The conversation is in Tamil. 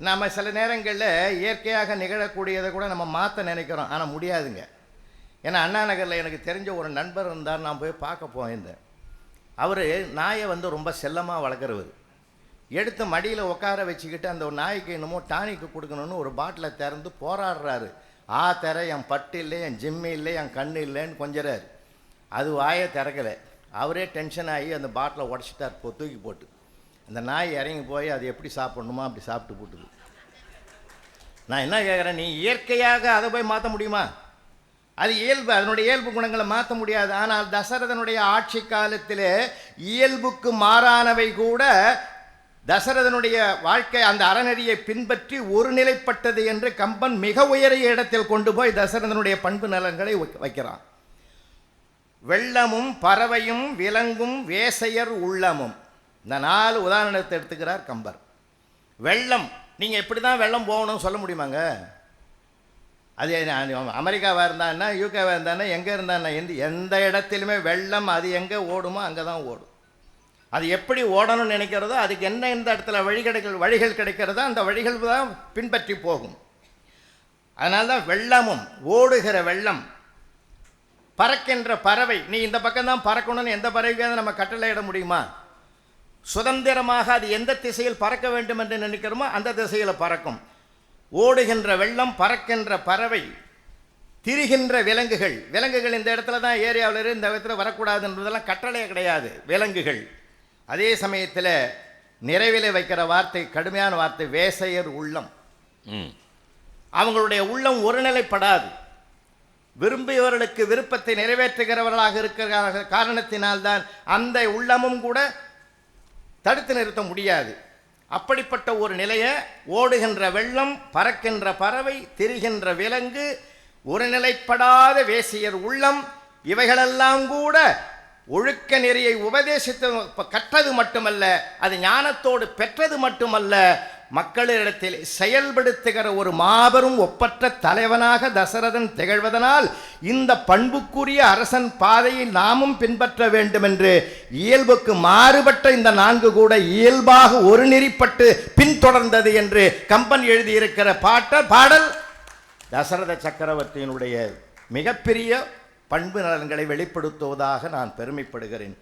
நம்ம சில நேரங்களில் இயற்கையாக நிகழக்கூடியதை கூட நம்ம மாற்ற நினைக்கிறோம், ஆனால் முடியாதுங்க. ஏன்னா அண்ணா நகரில் எனக்கு தெரிஞ்ச ஒரு நண்பர் இருந்தார், நான் போய் பார்க்க போயிருந்தேன். அவர் நாயை ரொம்ப செல்லமாக வளர்க்குறவர். எடுத்து மடியில் உட்கார வச்சுக்கிட்டு அந்த ஒரு நாய்க்கு என்னமோ டானிக்கு கொடுக்கணும்னு ஒரு பாட்டிலை திறந்து போராடுறாரு. தர என் பட்டு இல்லை, என் ஜிம்மு இல்லை, என் கண்ணு இல்லைன்னு கொஞ்சறாரு. அது வாயை திறக்கலை. அவரே டென்ஷன் ஆகி அந்த பாட்டிலை உடச்சிட்டார் தூக்கி போட்டு. அந்த நாய் இறங்கி போய் அது எப்படி சாப்பிட்ணுமோ அப்படி சாப்பிட்டு போட்டுது. நான் என்ன கேட்குறேன், நீ இயற்கையாக அதை போய் மாற்ற முடியுமா? அது இயல்பு, அதனுடைய இயல்பு குணங்களை மாற்ற முடியாது. ஆனால் தசரதனுடைய ஆட்சி காலத்தில் இயல்புக்கு மாறானவை கூட தசரதனுடைய வாழ்க்கை அந்த அறநெறியை பின்பற்றி ஒரு நிலைப்பட்டது என்று கம்பன் மிக உயரிய இடத்தில் கொண்டு போய் தசரதனுடைய பண்பு நலன்களை வைக்கிறான். வெள்ளமும் பறவையும் விலங்கும் வேசையர் உள்ளமும், இந்த 4 உதாரணத்தை எடுத்துக்கிறார் கம்பர். வெள்ளம், நீங்கள் எப்படி தான் வெள்ளம் போகணும்னு சொல்ல முடியுமாங்க? அது அமெரிக்காவாக இருந்தான்னா, யூகேவாக இருந்தானா, எங்கே இருந்தான்னா, எந்த இடத்திலுமே வெள்ளம் அது எங்கே ஓடுமோ அங்கே தான் ஓடும். அது எப்படி ஓடணும்னு நினைக்கிறதோ அதுக்கு என்ன எந்த இடத்துல வழிகள் கிடைக்கிறதோ அந்த வழிகள் தான் பின்பற்றி போகும். அதனால தான் வெள்ளமும், ஓடுகிற வெள்ளம், பறக்கின்ற பறவை. நீ இந்த பக்கம்தான் பறக்கணும்னு எந்த பறவைக்காவது நம்ம கட்டளையிட முடியுமா? சுதந்திரமாக அது எந்த திசையில் பறக்க வேண்டும் என்று நினைக்கிறோமோ அந்த திசையில் பறக்கும். ஓடுகின்ற வெள்ளம், பறக்கின்ற பறவை, திரிகின்ற விலங்குகள். விலங்குகள் இந்த இடத்துல தான் ஏரியாவில் இந்த இடத்துல வரக்கூடாதுன்றதெல்லாம் கட்டளையே கிடையாது. விலங்குகள். அதே சமயத்தில் நிறைவில் வைக்கிற வார்த்தை கடுமையான வார்த்தை, வேசையர் உள்ளம். அவங்களுடைய உள்ளம் ஒருநிலைப்படாது. விரும்பியவர்களுக்கு விருப்பத்தை நிறைவேற்றுகிறவர்களாக இருக்கிற காரணத்தினால்தான் அந்த உள்ளமும் கூட தடுத்து நிறுத்த முடியாது. அப்படிப்பட்ட ஒரு நிலையை ஓடுகின்ற வெள்ளம், பறக்கின்ற பறவை, திரிகின்ற விலங்கு, ஒருநிலைப்படாத வேசியர் உள்ளம், இவைகளெல்லாம் கூட ஒழுக்க நெறியை உபதேசித்து கற்றது மட்டுமல்ல, அது ஞானத்தோடு பெற்றது மட்டுமல்ல, மக்களிடத்தில் செயல்படுத்துகிற ஒரு மாபெரும் ஒப்பற்ற தலைவனாக தசரதன் திகழ்வதனால் இந்த பண்புக்குரிய அரசன் பாதையை நாமும் பின்பற்ற வேண்டும் என்று இயல்புக்கு மாறுபட்ட இந்த 4 கூட இயல்பாக ஒரு நெறிப்பட்டு பின்தொடர்ந்தது என்று கம்பன் எழுதியிருக்கிற பாடல் தசரத சக்கரவர்த்தியினுடைய மிகப்பெரிய பண்பு நலன்களை வெளிப்படுத்துவதாக நான் பெருமைப்படுகிறேன்.